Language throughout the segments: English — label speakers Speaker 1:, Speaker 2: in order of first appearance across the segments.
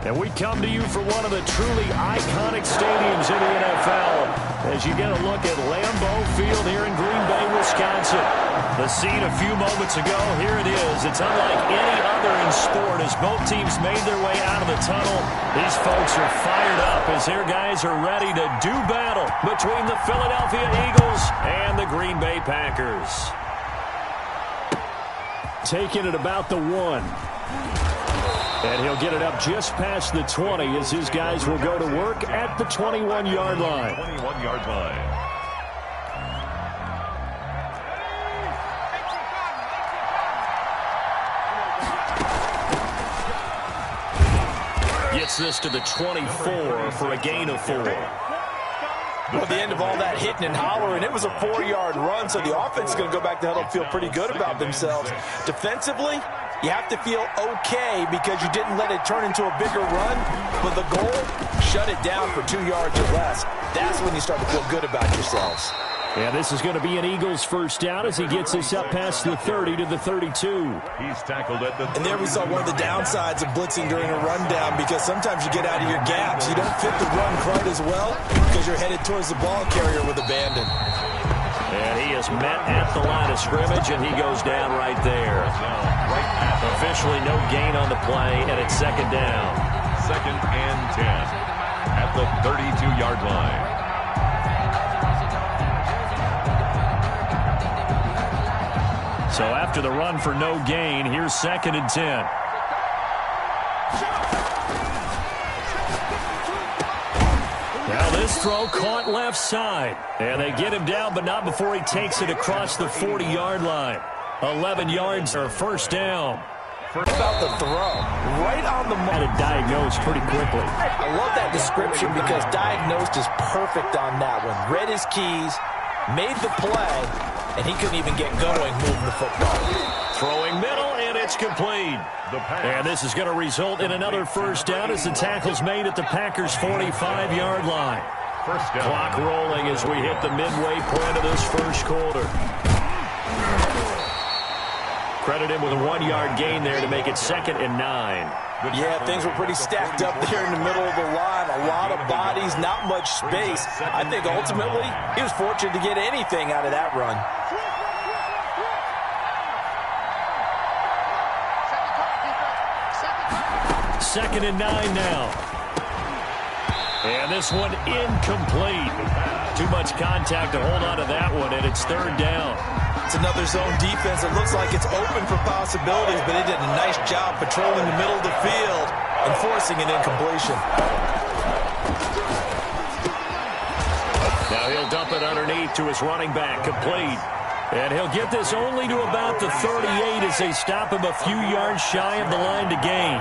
Speaker 1: And we come to you from one of the truly iconic stadiums in the NFL as you get a look at Lambeau Field here in Green Bay, Wisconsin. The scene a few moments ago, here it is. It's unlike any other in sport as both teams made their way out of the tunnel. These folks are fired up as their guys are ready to do battle between the Philadelphia Eagles and the Green Bay Packers. Taking it about the 1. And he'll get it up just past the 20 as his guys will go to work at the 21-yard line.
Speaker 2: 21-yard line.
Speaker 1: Gets this to the 24 for a gain of 4.
Speaker 3: Well, at the end of all that hitting and hollering, it was a 4-yard run, so the offense is going to go back to huddle and feel pretty good about themselves. Defensively, you have to feel okay because you didn't let it turn into a bigger run, but the goal, shut it down for 2 yards or less. That's when you start to feel good about yourselves.
Speaker 1: Yeah, this is going to be an Eagles first down as he gets this up past the 30 to the 32.
Speaker 2: He's tackled at the 30.
Speaker 3: And there we saw one of the downsides of blitzing during a rundown because sometimes you get out of your gaps. You don't fit the run quite as well because you're headed towards the ball carrier with abandon.
Speaker 1: And he is met at the line of scrimmage, and he goes down right there. Officially no gain on the play, and it's second down.
Speaker 2: 2nd and 10 at the 32-yard line.
Speaker 1: So after the run for no gain, here's 2nd and 10. Now this throw caught left side. And they get him down, but not before he takes it across the 40-yard line. 11 yards or first down.
Speaker 3: About the throw, right on the mark.
Speaker 1: Had it diagnosed pretty quickly.
Speaker 3: I love that description because diagnosed is perfect on that one. Read his keys, made the play, and he couldn't even get going moving the football.
Speaker 1: Throwing middle, and it's complete. And this is going to result in another first down as the tackle's made at the Packers' 45-yard line.
Speaker 2: First down.
Speaker 1: Clock rolling as we hit the midway point of this first quarter. Credit him with a 1-yard gain there to make it 2nd and 9.
Speaker 3: Yeah, things were pretty stacked up there in the middle of the line. A lot of bodies, not much space. I think ultimately he was fortunate to get anything out of that run.
Speaker 1: Second and 9 now. And this one incomplete. Too much contact to hold on to that one, and it's 3rd down.
Speaker 3: It's another zone defense. It looks like it's open for possibilities, but he did a nice job patrolling the middle of the field and forcing an incompletion.
Speaker 1: Now he'll dump it underneath to his running back, complete. And he'll get this only to about the 38 as they stop him a few yards shy of the line to gain.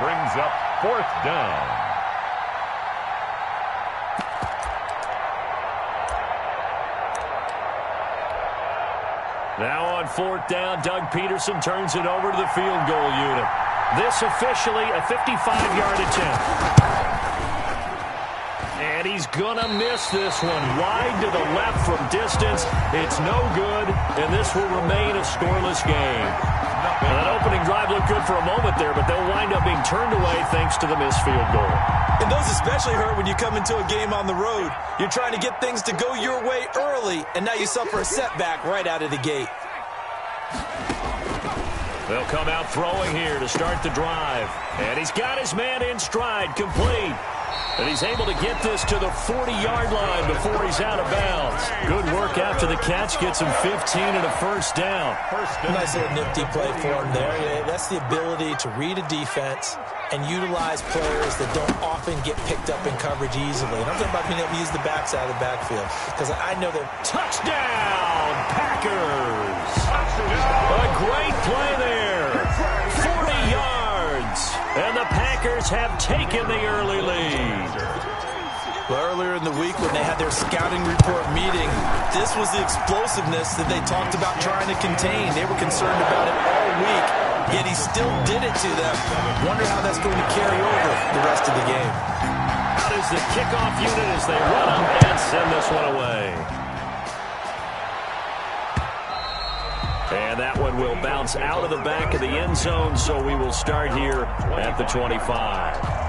Speaker 2: Brings up 4th down.
Speaker 1: Now on 4th down, Doug Peterson turns it over to the field goal unit. This officially a 55-yard attempt. And he's going to miss this one. Wide to the left from distance. It's no good, and this will remain a scoreless game. Well, that opening drive looked good for a moment there, but they'll wind up being turned away thanks to the missed field goal.
Speaker 3: And those especially hurt when you come into a game on the road. You're trying to get things to go your way early, and now you suffer a setback right out of the gate.
Speaker 1: They'll come out throwing here to start the drive. And he's got his man in stride, complete. And he's able to get this to the 40-yard line before he's out of bounds. Good work after the catch. Gets him 15 and a first down.
Speaker 3: Nice little nifty play for him there. Yeah, that's the ability to read a defense and utilize players that don't often get picked up in coverage easily. And I'm talking about being able to use the backside of the backfield. Because I know that...
Speaker 1: Touchdown, Packers! A great play there. 40 yards. And the Packers have taken the early lead.
Speaker 3: Well, earlier in the week when they had their scouting report meeting, this was the explosiveness that they talked about trying to contain. They were concerned about it all week, yet he still did it to them. Wonder how that's going to carry over the rest of the game.
Speaker 1: Out is the kickoff unit as they run up and send this one away. And that one will bounce out of the back of the end zone, so we will start here at the 25.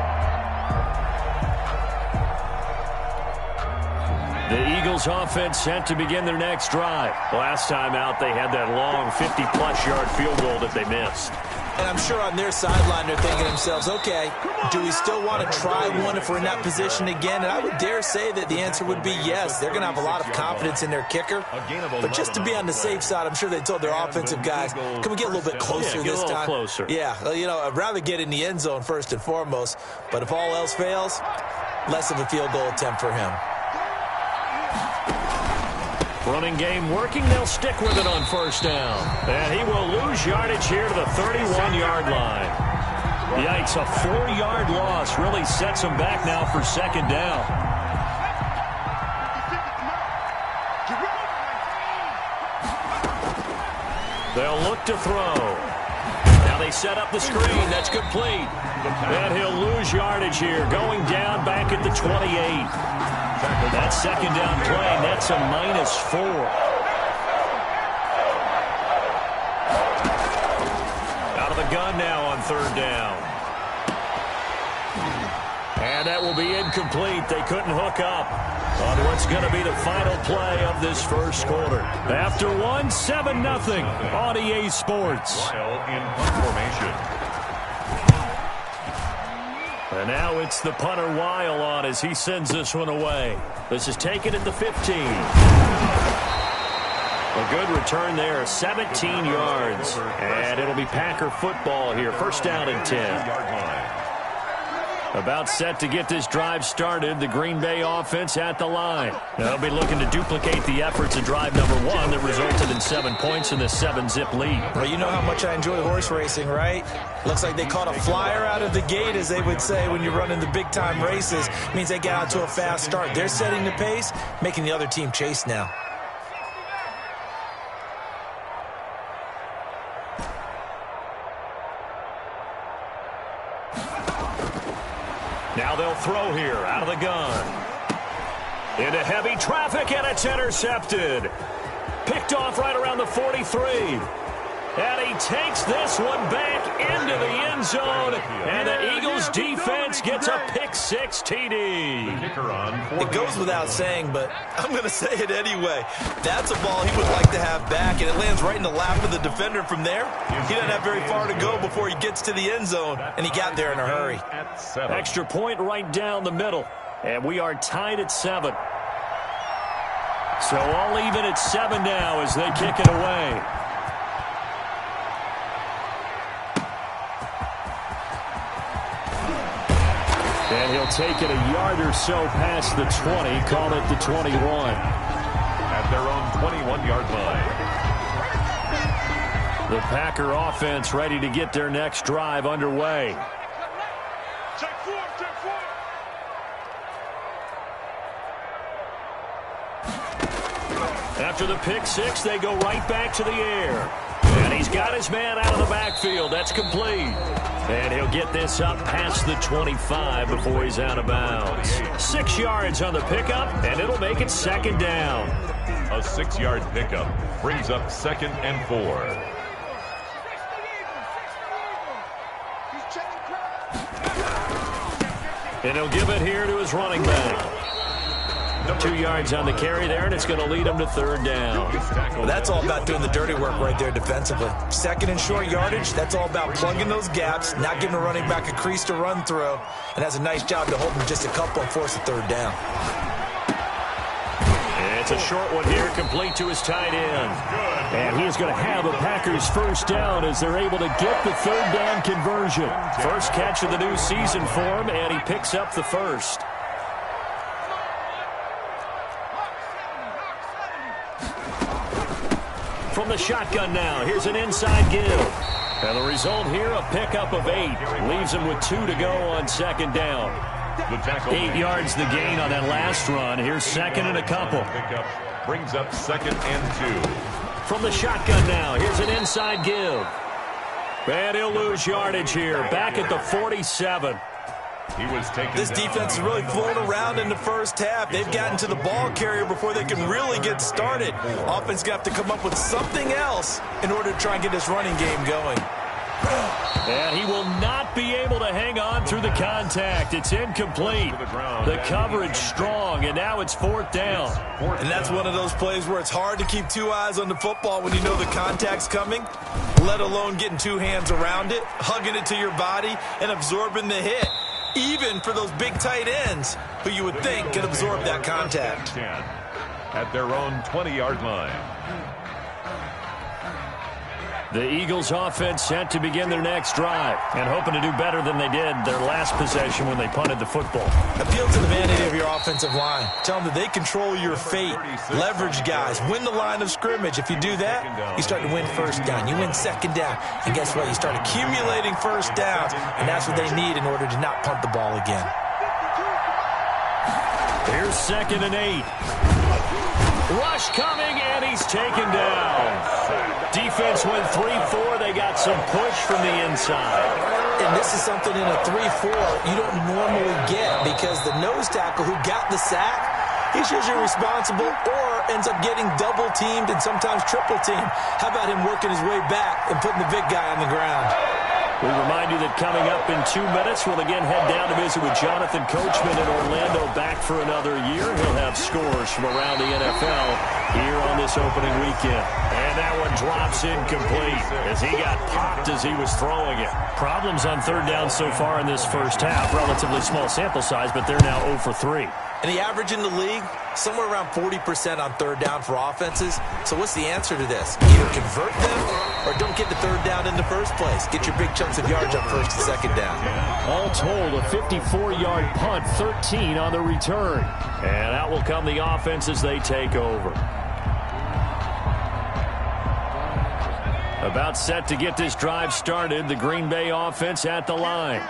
Speaker 1: The Eagles offense set to begin their next drive. Last time out, they had that long 50-plus yard field goal that they missed.
Speaker 3: And I'm sure on their sideline they're thinking to themselves, okay, do we still want to try one if we're in that position again? And I would dare say that the answer would be yes. They're going to have a lot of confidence in their kicker. But just to be on the safe side, I'm sure they told their offensive guys, can we get a little bit closer this time?
Speaker 1: Closer.
Speaker 3: Yeah, you know, I'd rather get in the end zone first and foremost. But if all else fails, less of a field goal attempt for him.
Speaker 1: Running game working. They'll stick with it on first down. And he will lose yardage here to the 31-yard line. Yikes, a 4-yard loss really sets him back now for second down. They'll look to throw. Now they set up the screen. That's complete. And he'll lose yardage here, going down back at the 28. That second down play, that's a -4. Out of the gun now on third down. And that will be incomplete. They couldn't hook up on what's going to be the final play of this first quarter. After one, 7-0 on EA Sports.
Speaker 2: In formation.
Speaker 1: And now it's the punter Weil on as he sends this one away. This is taken at the 15. A good return there, 17 yards. And it'll be Packer football here. First down and 10. About set to get this drive started, the Green Bay offense at the line. They'll be looking to duplicate the efforts of drive number 1 that resulted in 7 points in the 7-zip lead.
Speaker 3: Well, you know how much I enjoy horse racing, right? Looks like they caught a flyer out of the gate, as they would say when you're running the big-time races. It means they get out to a fast start. They're setting the pace, making the other team chase now.
Speaker 1: Now they'll throw here out of the gun. Into heavy traffic, and it's intercepted. Picked off right around the 43. And he takes this one back into the end zone. And the Eagles defense gets a pick-6 TD.
Speaker 3: It goes without saying, but I'm going to say it anyway. That's a ball he would like to have back, and it lands right in the lap of the defender from there. He doesn't have very far to go before he gets to the end zone, and he got there in a hurry.
Speaker 1: Extra point right down the middle. And we are tied at 7. So all even at 7 now as they kick it away. And he'll take it a yard or so past the 20, call it the 21.
Speaker 2: At their own 21-yard line.
Speaker 1: The Packer offense ready to get their next drive underway. After the pick-6, they go right back to the air. And he's got his man out of the backfield. That's complete. And he'll get this up past the 25 before he's out of bounds. 6 yards on the pickup, and it'll make it second down.
Speaker 2: A 6-yard pickup brings up 2nd and 4.
Speaker 1: And he'll give it here to his running back. 2 yards on the carry there, and it's going to lead him to third down.
Speaker 3: Well, that's all about doing the dirty work right there defensively. Second and short yardage, that's all about plugging those gaps, not giving a running back a crease to run through, and has a nice job to hold him just a couple and force a third down.
Speaker 1: And it's a short one here, complete to his tight end. And he is going to have a Packers first down as they're able to get the third down conversion. First catch of the new season for him, and he picks up the first. From the shotgun now, here's an inside give. And the result here, a pickup of 8. Leaves him with 2 to go on second down. 8 yards the gain on that last run. Here's second and a couple.
Speaker 2: Pickup brings up 2nd and 2.
Speaker 1: From the shotgun now, here's an inside give. And he'll lose yardage here, back at the 47.
Speaker 3: This defense is really flown around in the first half. They've gotten to the ball carrier before they can really get started. Offense going to have to come up with something else in order to try and get this running game going.
Speaker 1: And he will not be able to hang on through the contact. It's incomplete. The coverage strong, and now it's 4th down.
Speaker 3: And that's one of those plays where it's hard to keep two eyes on the football when you know the contact's coming, let alone getting two hands around it, hugging it to your body, and absorbing the hit. Even for those big tight ends who you would think could absorb that contact.
Speaker 2: At their own 20-yard line.
Speaker 1: The Eagles offense set to begin their next drive and hoping to do better than they did their last possession when they punted the football.
Speaker 3: Appeal to the vanity of your offensive line. Tell them that they control your fate. Leverage guys. Win the line of scrimmage. If you do that, you start to win 1st down. You win 2nd down. And guess what? You start accumulating 1st downs. And that's what they need in order to not punt the ball again.
Speaker 1: Here's 2nd and 8. Rush coming, and he's taken down. Defense went 3-4. They got some push from the inside.
Speaker 3: And this is something in a 3-4 you don't normally get because the nose tackle who got the sack, he's usually responsible or ends up getting double-teamed and sometimes triple-teamed. How about him working his way back and putting the big guy on the ground?
Speaker 1: We remind you that coming up in 2 minutes, we'll again head down to visit with Jonathan Coachman in Orlando, back for another year. He'll have scores from around the NFL here on this opening weekend. And that one drops incomplete as he got popped as he was throwing it. Problems on 3rd down so far in this first half. Relatively small sample size, but they're now 0 for 3.
Speaker 3: And the average in the league, somewhere around 40% on 3rd down for offenses. So what's the answer to this? Either convert them or don't get the 3rd down in the first place. Get your big chunks of yards on 1st and 2nd down.
Speaker 1: All told, a 54-yard punt, 13 on the return. And out will come the offense as they take over. About set to get this drive started, the Green Bay offense at the line.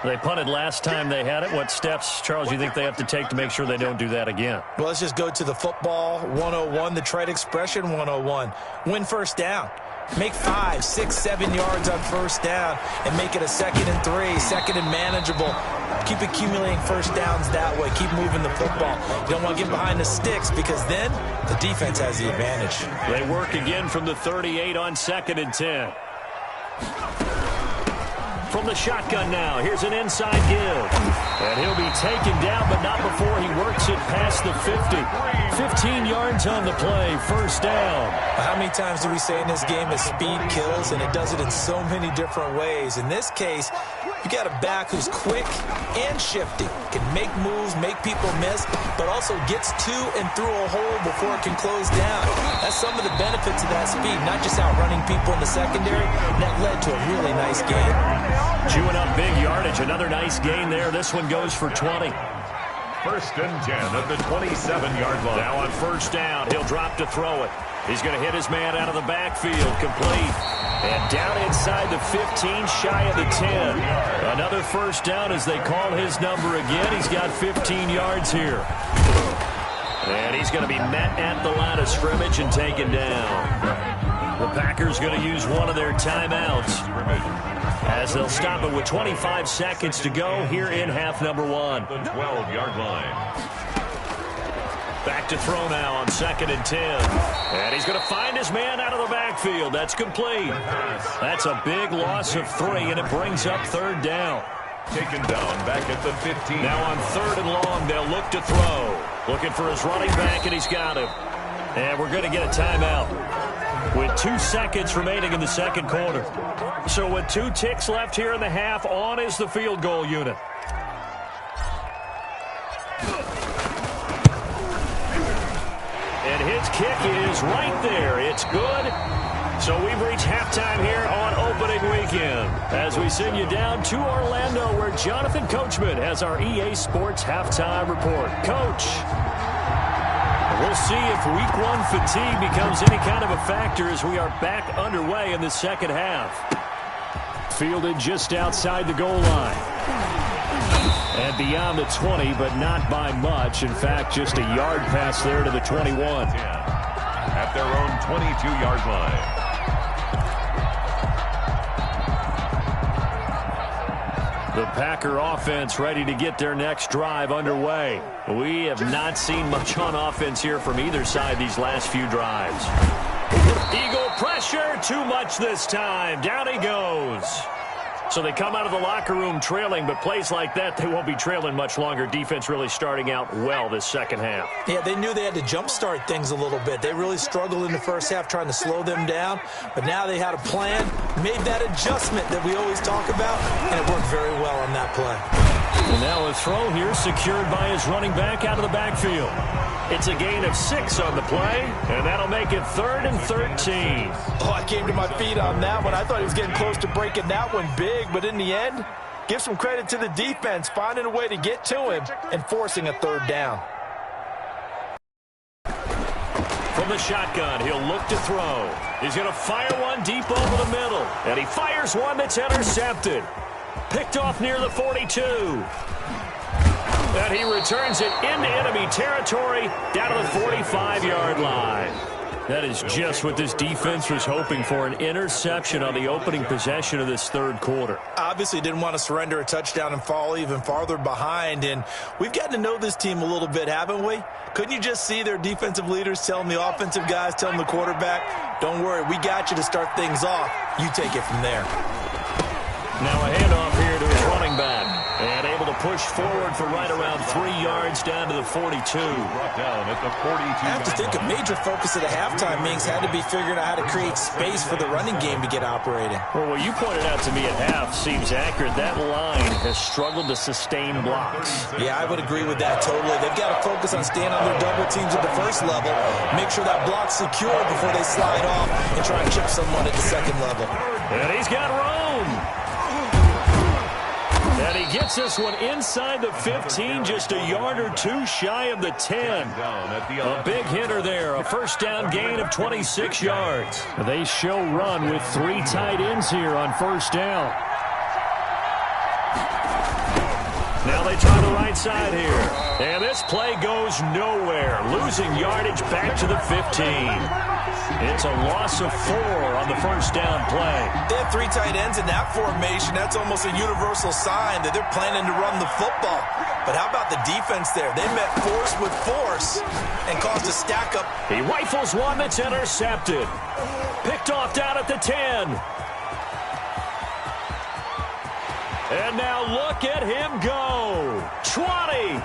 Speaker 1: They punted last time they had it. What steps, Charles, you think they have to take to make sure they don't do that again?
Speaker 3: Well, let's just go to the football 101, the trade expression 101. Win 1st down. Make 5, 6, 7 yards on 1st down and make it a 2nd and 3, 2nd and manageable. Keep accumulating 1st downs that way. Keep moving the football. You don't want to get behind the sticks because then the defense has the advantage.
Speaker 1: They work again from the 38 on 2nd and 10. From the shotgun now, here's an inside give. And he'll be taken down, but not before he works it past the 50. 15 yards on the play, 1st down.
Speaker 3: How many times do we say in this game that speed kills, and it does it in so many different ways? In this case, you got a back who's quick and shifty, can make moves, make people miss, but also gets to and through a hole before it can close down. That's some of the benefits of that speed, not just outrunning people in the secondary. And that led to a really nice game.
Speaker 1: Chewing up big yardage. Another nice gain there. This one goes for 20.
Speaker 2: 1st and 10 at the 27-yard line.
Speaker 1: Now on 1st down, he'll drop to throw it. He's going to hit his man out of the backfield. Complete. And down inside the 15, shy of the 10. Another 1st down as they call his number again. He's got 15 yards here. And he's going to be met at the line of scrimmage and taken down. The Packers going to use one of their timeouts as they'll stop it with 25 seconds to go here in half number 1.
Speaker 2: The 12-yard line.
Speaker 1: Back to throw now on 2nd and 10. And he's going to find his man out of the backfield. That's complete. That's a big loss of 3, and it brings up 3rd down.
Speaker 2: Taken down back at the 15.
Speaker 1: Now on 3rd and long, they'll look to throw. Looking for his running back, and he's got him. And we're going to get a timeout with 2 seconds remaining in the 2nd quarter. So with 2 ticks left here in the half, on is the field goal unit. And his kick is right there. It's good. So we've reached halftime here on opening weekend as we send you down to Orlando where Jonathan Coachman has our EA Sports halftime report. Coach, we'll see if week 1 fatigue becomes any kind of a factor as we are back underway in the 2nd half. Fielded just outside the goal line. And beyond the 20, but not by much. In fact, just a yard pass there to the 21.
Speaker 2: At their own 22-yard line.
Speaker 1: The Packer offense ready to get their next drive underway. We have not seen much on offense here from either side these last few drives. Eagle pressure. pressure, too much this time. Down he goes. So they come out of the locker room trailing, but plays like that, they won't be trailing much longer. Defense really starting out well this second half.
Speaker 3: Yeah, they knew they had to jumpstart things a little bit. They really struggled in the first half trying to slow them down, but now they had a plan, made that adjustment that we always talk about, and it worked very well on that play.
Speaker 1: And now a throw here secured by his running back out of the backfield. It's a gain of 6 on the play, and that'll make it 3rd and 13.
Speaker 3: Oh, I came to my feet on that one. I thought he was getting close to breaking that one big, but in the end, give some credit to the defense, finding a way to get to him and forcing a 3rd down.
Speaker 1: From the shotgun, he'll look to throw. He's going to fire one deep over the middle, and he fires one that's intercepted. Picked off near the 42. And he returns it into enemy territory down to the 45-yard line. That is just what this defense was hoping for, an interception on the opening possession of this third quarter.
Speaker 3: Obviously didn't want to surrender a touchdown and fall even farther behind, and we've gotten to know this team a little bit, haven't we? Couldn't you just see their defensive leaders telling the offensive guys, telling the quarterback, don't worry, we got you to start things off. You take it from there.
Speaker 1: Now a handoff here to his running back. And able to push forward for right around 3 yards down to the 42.
Speaker 2: Brought down at the 42.
Speaker 3: I have to think a major focus of the halftime meetings had to be figuring out how to create space for the running game to get operating.
Speaker 1: Well, what you pointed out to me at half seems accurate. That line has struggled to sustain blocks.
Speaker 3: Yeah, I would agree with that totally. They've got to focus on staying on their double teams at the first level, make sure that block's secure before they slide off and try and chip someone at the second level.
Speaker 1: And he's got room. And he gets this one inside the 15, just a yard or two shy of the 10. A big hitter there, a first down gain of 26 yards. They show run with 3 tight ends here on first down. Now they try the right side here. And this play goes nowhere, losing yardage back to the 15. It's a loss of 4 on the first down play.
Speaker 3: They have 3 tight ends in that formation. That's almost a universal sign that they're planning to run the football. But how about the defense there? They met force with force and caused a stack up.
Speaker 1: He rifles one that's intercepted. Picked off down at the 10. And now look at him go. 20.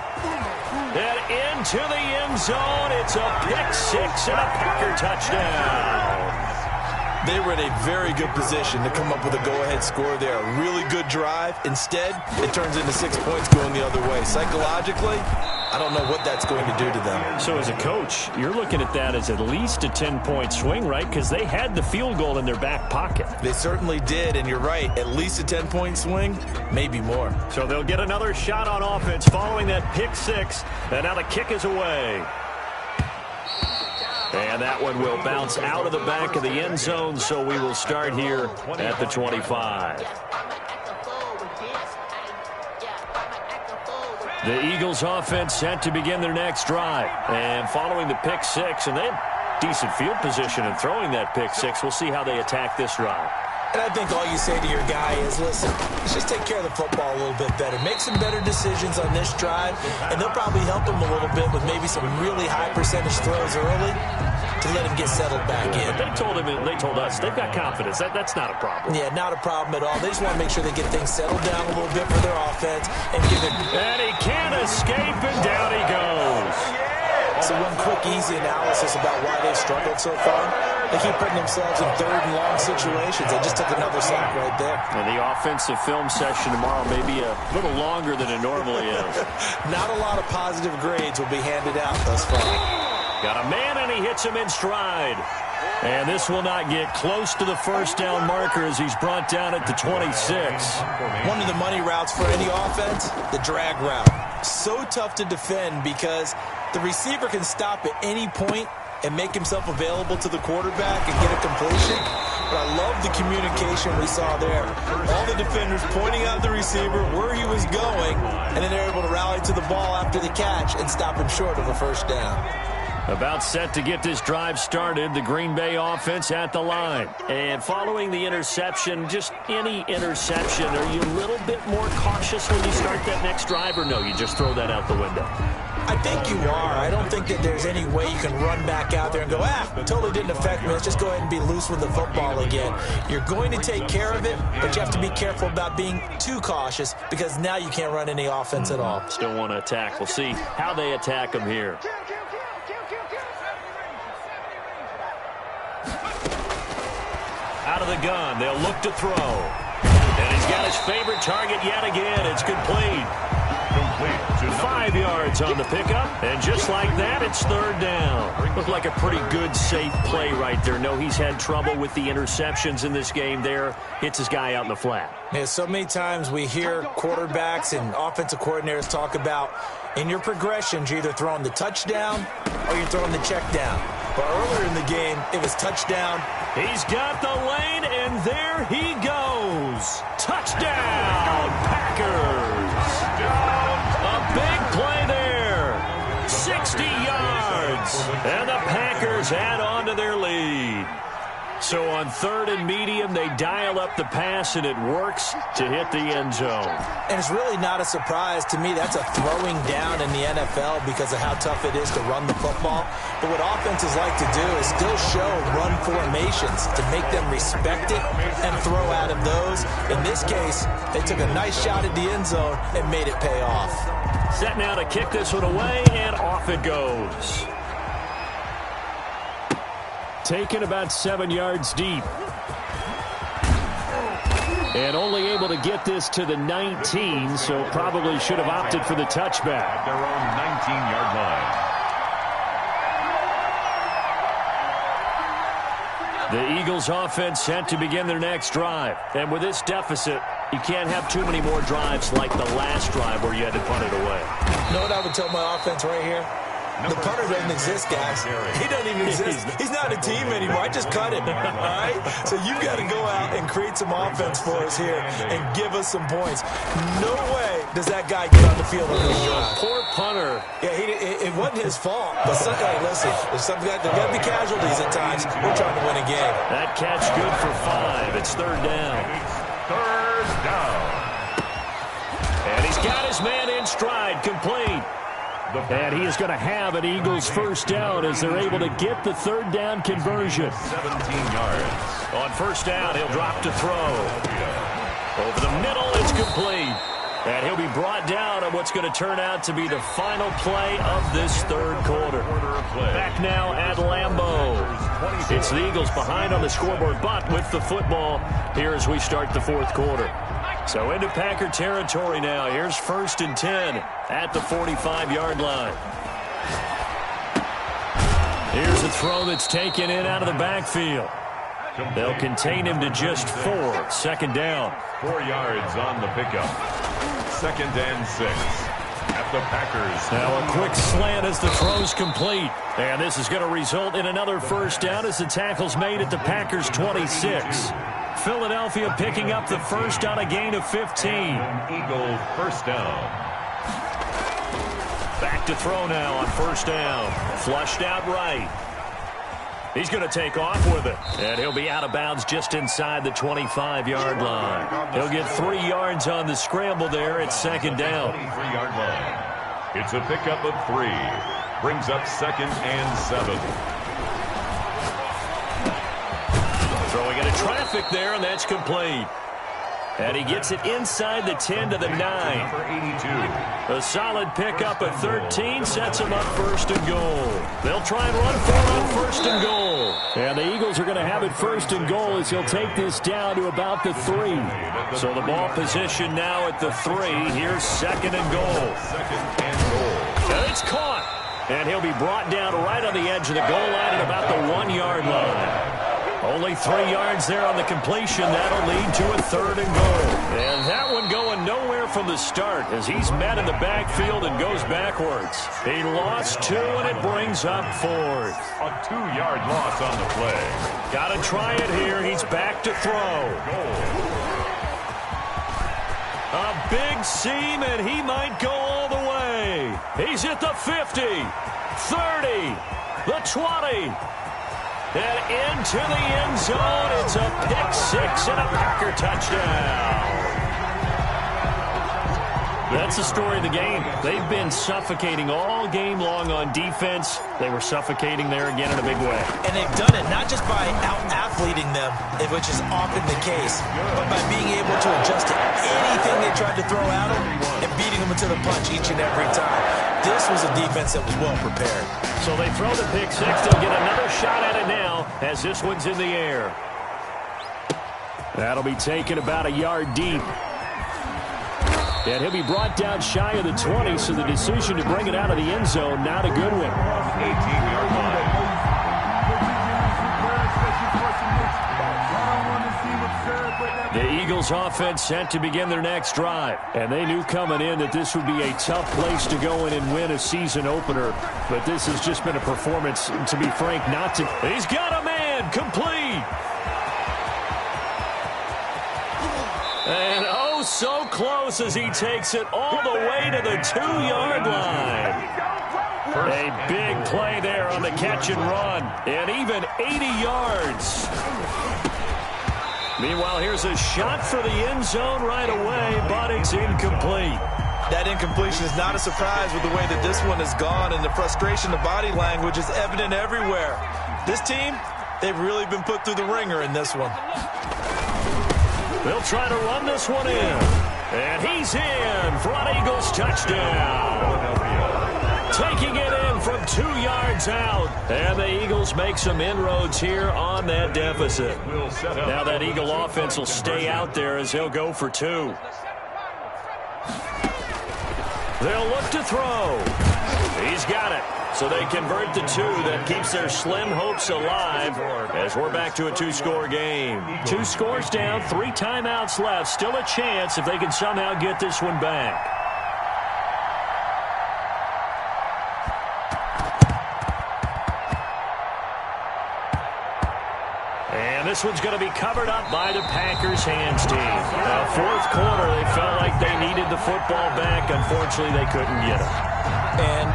Speaker 1: And into the end zone. It's a pick 6 and a Packer touchdown. They were in a very good position to come up with a go-ahead score there. A really good drive. Instead, it turns into 6 points going the other way. Psychologically, I don't know what that's going to do to them. So as a coach, you're looking at that as at least a 10-point swing, right? Because they had the field goal in their back pocket.
Speaker 3: They certainly did, and you're right. At least a 10-point swing, maybe more.
Speaker 1: So they'll get another shot on offense following that pick 6. And now the kick is away. And that one will bounce out of the back of the end zone, so we will start here at the 25. The Eagles offense set to begin their next drive. And following the pick 6, and they had decent field position in throwing that pick 6. We'll see how they attack this drive.
Speaker 3: And I think all you say to your guy is, listen, let's just take care of the football a little bit better. Make some better decisions on this drive, and they'll probably help him a little bit with maybe some really high percentage throws early to let him get settled back in.
Speaker 1: But they told us they've got confidence. That's not a problem.
Speaker 3: Yeah, not a problem at all. They just want to make sure they get things settled down a little bit for their offense and give it.
Speaker 1: And he can't escape, and down he goes.
Speaker 3: So one quick, easy analysis about why they've struggled so far. They keep putting themselves in 3rd and long situations. They just took another sack right there.
Speaker 1: And the offensive film session tomorrow may be a little longer than it normally is.
Speaker 3: Not a lot of positive grades will be handed out thus far.
Speaker 1: Got a man, and he hits him in stride. And this will not get close to the first down marker as he's brought down at the 26.
Speaker 3: One of the money routes for any offense, the drag route. So tough to defend because the receiver can stop at any point and make himself available to the quarterback and get a completion. But I love the communication we saw there. All the defenders pointing out the receiver, where he was going, and then they're able to rally to the ball after the catch and stop him short of a first down.
Speaker 1: About set to get this drive started, the Green Bay offense at the line. And following the interception, just any interception, are you a little bit more cautious when you start that next drive, or no, you just throw that out the window?
Speaker 3: I think you are. I don't think that there's any way you can run back out there and go, totally didn't affect me. Let's just go ahead and be loose with the football again. You're going to take care of it, but you have to be careful about being too cautious because now you can't run any offense at all.
Speaker 1: Still want to attack. We'll see how they attack him here. Out of the gun, they'll look to throw. And he's got his favorite target yet again. It's complete. 5 yards on the pickup, and just like that, it's third down. Looked like a pretty good, safe play right there. No, he's had trouble with the interceptions in this game there. Hits his guy out in the flat.
Speaker 3: Yeah, so many times we hear quarterbacks and offensive coordinators talk about in your progressions, you're either throwing the touchdown or you're throwing the check down. But earlier in the game, it was touchdown.
Speaker 1: He's got the lane, and there he goes. Touchdown, Packers. A big play there. 60 yards. And the Packers add on to their lead. So on third and medium, they dial up the pass, and it works to hit the end zone.
Speaker 3: And it's really not a surprise to me. That's a throwing down in the NFL because of how tough it is to run the football. But what offenses like to do is still show run formations to make them respect it and throw out of those. In this case, they took a nice shot at the end zone and made it pay off.
Speaker 1: Set now to kick this one away, and off it goes. Taken about 7 yards deep. And only able to get this to the 19, so probably should have opted for the touchback.
Speaker 2: At their own 19-yard line.
Speaker 1: The Eagles offense set to begin their next drive. And with this deficit, you can't have too many more drives like the last drive where you had to punt it away.
Speaker 3: You know what I would tell my offense right here? The punter doesn't exist, guys. He doesn't even exist. He's not a team anymore. I just cut him, all right? So you've got to go out and create some offense for us here and give us some points. No way does that guy get on the field on this drive.
Speaker 1: Poor punter.
Speaker 3: Yeah, it wasn't his fault. But hey, listen, there's got to be casualties at times. We're trying to win a game.
Speaker 1: That catch good for 5. It's third down.
Speaker 2: Third down.
Speaker 1: And he's got his man in stride, complete. And he is going to have an Eagles first down as they're able to get the third down conversion.
Speaker 2: 17 yards.
Speaker 1: On first down, he'll drop to throw. Over the middle, it's complete. And he'll be brought down on what's going to turn out to be the final play of this third quarter. Back now at Lambeau. It's the Eagles behind on the scoreboard, but with the football here as we start the fourth quarter. So into Packer territory now. Here's first and 10 at the 45-yard line. Here's a throw that's taken in out of the backfield. They'll contain him to just 4. Second down.
Speaker 2: 4 yards on the pickup. Second and 6 at the Packers.
Speaker 1: Now a quick slant as the throw's complete. And this is going to result in another first down as the tackle's made at the Packers' 26. Philadelphia picking up the first on a gain of 15.
Speaker 2: Eagle first down.
Speaker 1: Back to throw now on first down. Flushed out right. He's going to take off with it. And he'll be out of bounds just inside the 25-yard line. He'll get 3 yards on the scramble there at second down.
Speaker 2: 23-yard line. It's a pickup of 3. Brings up second and 7.
Speaker 1: Throwing into traffic there, and that's complete. And he gets it inside the 10 to the 9.
Speaker 2: For 82.
Speaker 1: A solid pickup at 13 sets him up first and goal. They'll try and run for it on first and goal. And the Eagles are going to have it first and goal as he'll take this down to about the 3. So the ball position now at the 3. Here's second and goal.
Speaker 2: Second and goal.
Speaker 1: And it's caught. And he'll be brought down right on the edge of the goal line at about the 1-yard line. Only 3 yards there on the completion. That'll lead to a third and goal. And that one going nowhere from the start as he's met in the backfield and goes backwards. He lost 2, and it brings up 4th.
Speaker 2: A 2-yard loss on the play.
Speaker 1: Got to try it here. He's back to throw. A big seam, and he might go all the way. He's at the 50, 30, the 20. And into the end zone. It's a pick 6 and a Packer touchdown. That's the story of the game. They've been suffocating all game long on defense. They were suffocating there again in a big way.
Speaker 3: And they've done it not just by out-athleting them, which is often the case, but by being able to adjust to anything they tried to throw at them and beating them into the punch each and every time. This was a defense that was well prepared.
Speaker 1: So they throw the pick six. They'll get another shot at it now as this one's in the air. That'll be taken about a yard deep. And he'll be brought down shy of the 20, so the decision to bring it out of the end zone, not a good one.
Speaker 2: 18-yard line.
Speaker 1: The Eagles offense set to begin their next drive. And they knew coming in that this would be a tough place to go in and win a season opener. But this has just been a performance, to be frank, not to. He's got a man, complete. And oh, so close as he takes it all the way to the 2-yard line. A big play there on the catch and run. And even 80 yards. Meanwhile, here's a shot for the end zone right away, but it's incomplete.
Speaker 3: That incompletion is not a surprise with the way that this one has gone, and the frustration, the body language is evident everywhere. This team, they've really been put through the ringer in this one.
Speaker 1: They'll try to run this one in. And he's in for an Eagles touchdown. Taking it in from 2 yards out. And the Eagles make some inroads here on that deficit. Now that Eagle offense will stay out there as they'll go for 2. They'll look to throw. He's got it. So they convert the 2. That keeps their slim hopes alive as we're back to a 2-score game. 2 scores down, 3 timeouts left. Still a chance if they can somehow get this one back. And this one's going to be covered up by the Packers hands team. Now, fourth quarter, they felt like they needed the football back. Unfortunately, they couldn't get it.
Speaker 3: And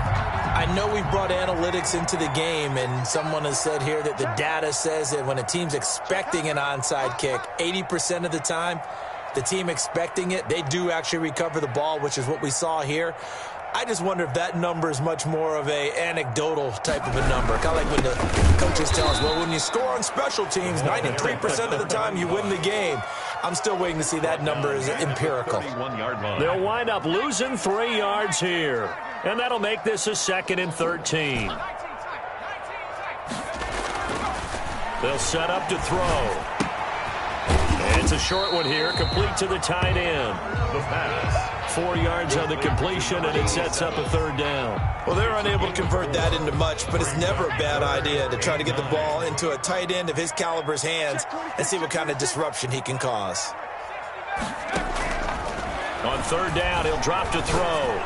Speaker 3: I know we brought analytics into the game, and someone has said here that the data says that when a team's expecting an onside kick, 80% of the time, the team expecting it, they do actually recover the ball, which is what we saw here. I just wonder if that number is much more of a anecdotal type of a number. Kind of like when the coaches tell us, well, when you score on special teams, 93% of the time you win the game. I'm still waiting to see that number is empirical.
Speaker 1: They'll wind up losing 3 yards here. And that'll make this a 2nd and 13. They'll set up to throw. It's a short one here, complete to the tight end.
Speaker 2: The pass.
Speaker 1: 4 yards on the completion, and it sets up a 3rd down.
Speaker 3: Well, they're unable to convert that into much, but it's never a bad idea to try to get the ball into a tight end of his caliber's hands and see what kind of disruption he can cause.
Speaker 1: On 3rd down, he'll drop to throw.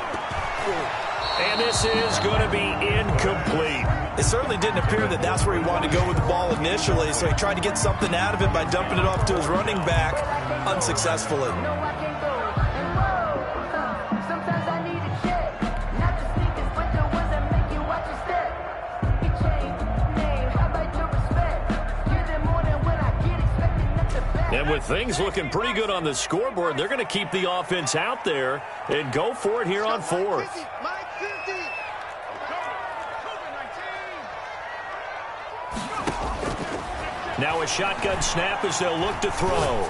Speaker 1: And this is going to be incomplete.
Speaker 3: It certainly didn't appear that that's where he wanted to go with the ball initially, so he tried to get something out of it by dumping it off to his running back unsuccessfully.
Speaker 1: And with things looking pretty good on the scoreboard, they're going to keep the offense out there and go for it here on 4th. Now a shotgun snap as they'll look to throw.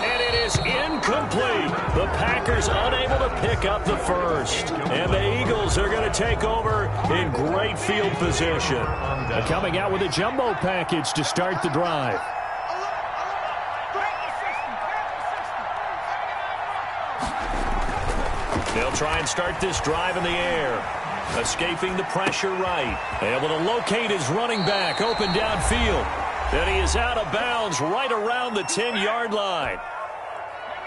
Speaker 1: And it is incomplete. The Packers unable to pick up the first. And the Eagles are going to take over in great field position. Coming out with a jumbo package to start the drive. They'll try and start this drive in the air. Escaping the pressure right. Able to locate his running back open downfield. And he is out of bounds right around the 10-yard line.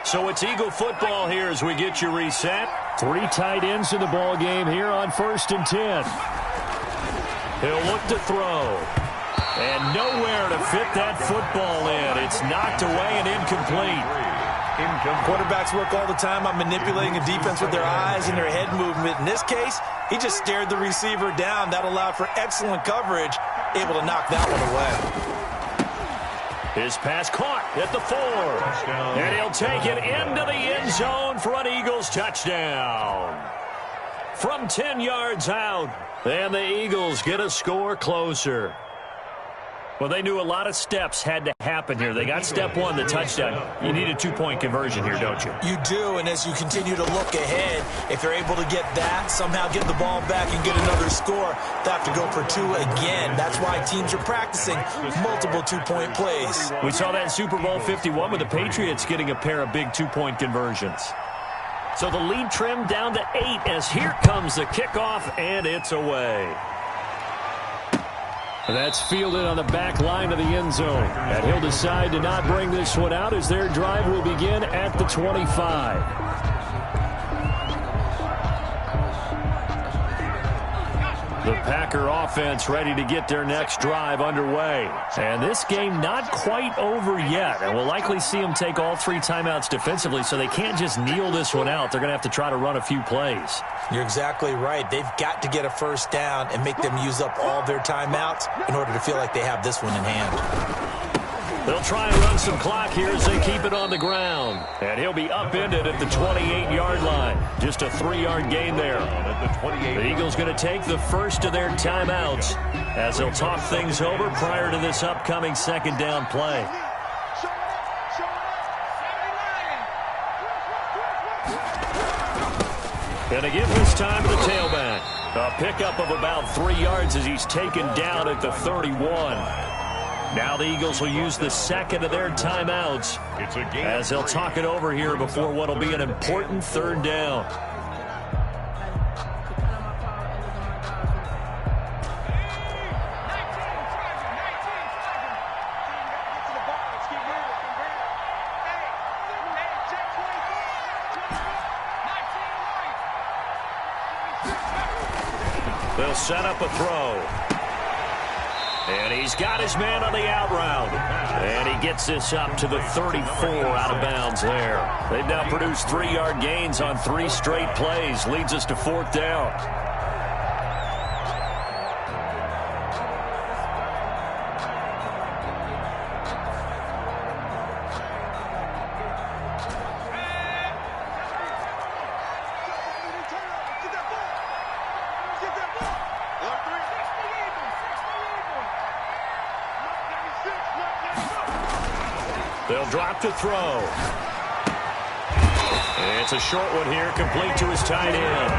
Speaker 1: So it's Eagle football here as we get you reset. 3 tight ends in the ball game here on 1st and 10. He'll look to throw. And nowhere to fit that football in. It's knocked away and incomplete.
Speaker 3: Quarterbacks work all the time on manipulating a defense with their eyes and their head movement. In this case, he just stared the receiver down. That allowed for excellent coverage, able to knock that one away.
Speaker 1: His pass caught at the 4. And he'll take it into the end zone for an Eagles touchdown. From 10 yards out, and the Eagles get a score closer. Well, they knew a lot of steps had to happen here. They got step 1, the touchdown. You need a 2-point conversion here, don't you?
Speaker 3: You do, and as you continue to look ahead, if they're able to get that, somehow get the ball back and get another score, they have to go for 2 again. That's why teams are practicing multiple 2-point plays.
Speaker 1: We saw that in Super Bowl 51 with the Patriots getting a pair of big 2-point conversions. So the lead trimmed down to 8 as here comes the kickoff, and it's away. That's fielded on the back line of the end zone. And he'll decide to not bring this one out as their drive will begin at the 25. The Packer offense ready to get their next drive underway. And this game not quite over yet. And we'll likely see them take all 3 timeouts defensively, so they can't just kneel this one out. They're going to have to try to run a few plays.
Speaker 3: You're exactly right. They've got to get a first down and make them use up all their timeouts in order to feel like they have this one in hand.
Speaker 1: They'll try and run some clock here as they keep it on the ground. And he'll be upended at the 28-yard line. Just a 3-yard gain there. The Eagles going to take the first of their timeouts as they'll talk things over prior to this upcoming second down play. And to give this time to the tailback. A pickup of about 3 yards as he's taken down at the 31. Now the Eagles will use the second of their timeouts as they'll talk it over here before what will be an important third down. They'll set up a throw. And he's got his man on the out route. And he gets this up to the 34 out of bounds there. They've now produced 3-yard gains on 3 straight plays. Leads us to 4th down. They'll drop to throw. And it's a short one here, complete to his tight end.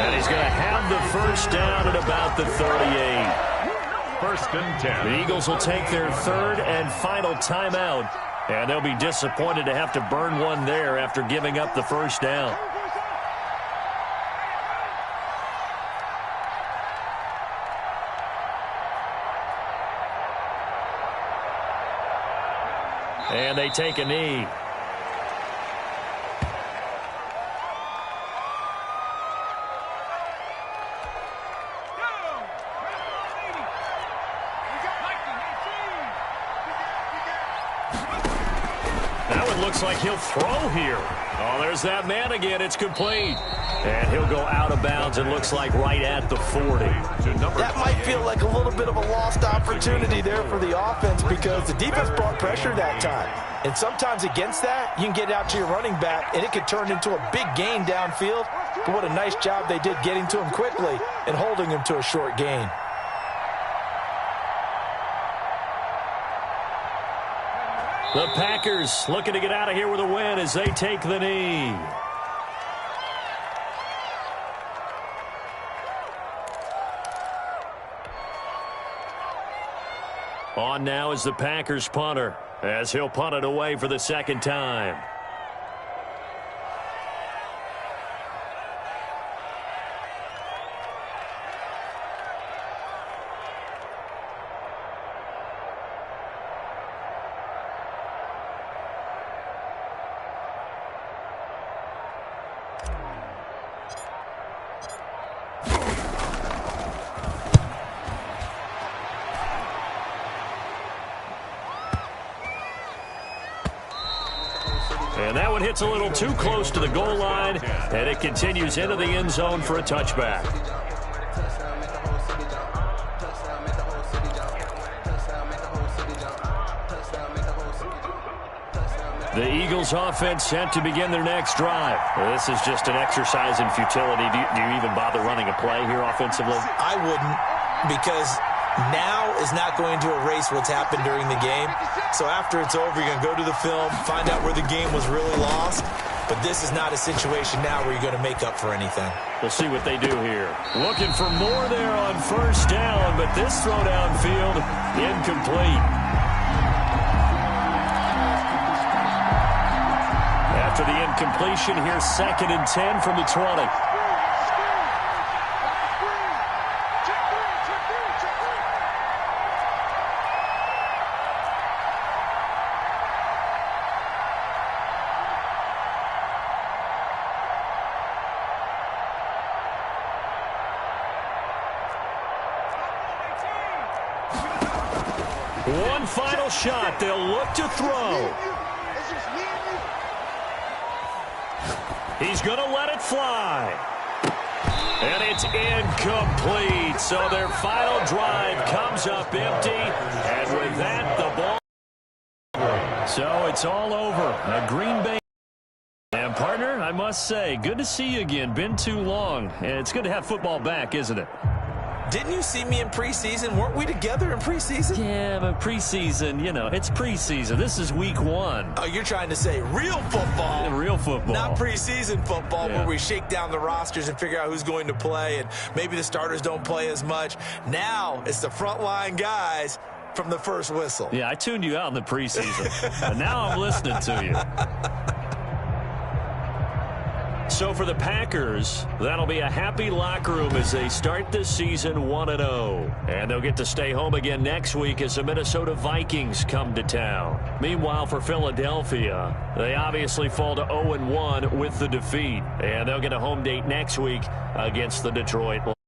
Speaker 1: And he's going to have the first down at about the 38.
Speaker 2: First and 10.
Speaker 1: The Eagles will take their third and final timeout. And they'll be disappointed to have to burn one there after giving up the first down. And they take a knee. That one looks like he'll throw here. Oh, there's that man again. It's complete. And he'll go out of bounds, it looks like right at the 40.
Speaker 3: That might feel like a little bit of a lost opportunity there for the offense because the defense brought pressure that time. And sometimes against that, you can get out to your running back, and it could turn into a big gain downfield. But what a nice job they did getting to him quickly and holding him to a short gain.
Speaker 1: The Packers looking to get out of here with a win as they take the knee. On now is the Packers punter as he'll punt it away for the second time. And that one hits a little too close to the goal line, and it continues into the end zone for a touchback. The Eagles offense set to begin their next drive. This is just an exercise in futility. Do you even bother running a play here offensively?
Speaker 3: I wouldn't, because now is not going to erase what's happened during the game. So after it's over, you're going to go to the film, find out where the game was really lost. But this is not a situation now where you're going to make up for anything.
Speaker 1: We'll see what they do here. Looking for more there on first down, but this throw downfield incomplete. After the incompletion, here's 2nd and 10 from the 20. One final shot. They'll look to throw. He's going to let it fly. And it's incomplete. So their final drive comes up empty. And with that, the ball. So it's all over. Green Bay. And, partner, I must say, good to see you again. Been too long. And it's good to have football back, isn't it?
Speaker 3: Didn't you see me in preseason? Weren't we together in preseason?
Speaker 1: Yeah, but preseason, you know, it's preseason. This is week 1.
Speaker 3: Oh, you're trying to say real football.
Speaker 1: Yeah, real football.
Speaker 3: Not preseason football,
Speaker 1: yeah,
Speaker 3: where we shake down the rosters and figure out who's going to play, and maybe the starters don't play as much. Now it's the frontline guys from the first whistle.
Speaker 1: Yeah, I tuned you out in the preseason, but now I'm listening to you. So for the Packers, that'll be a happy locker room as they start this season 1-0. And they'll get to stay home again next week as the Minnesota Vikings come to town. Meanwhile, for Philadelphia, they obviously fall to 0-1 with the defeat. And they'll get a home date next week against the Detroit Lions.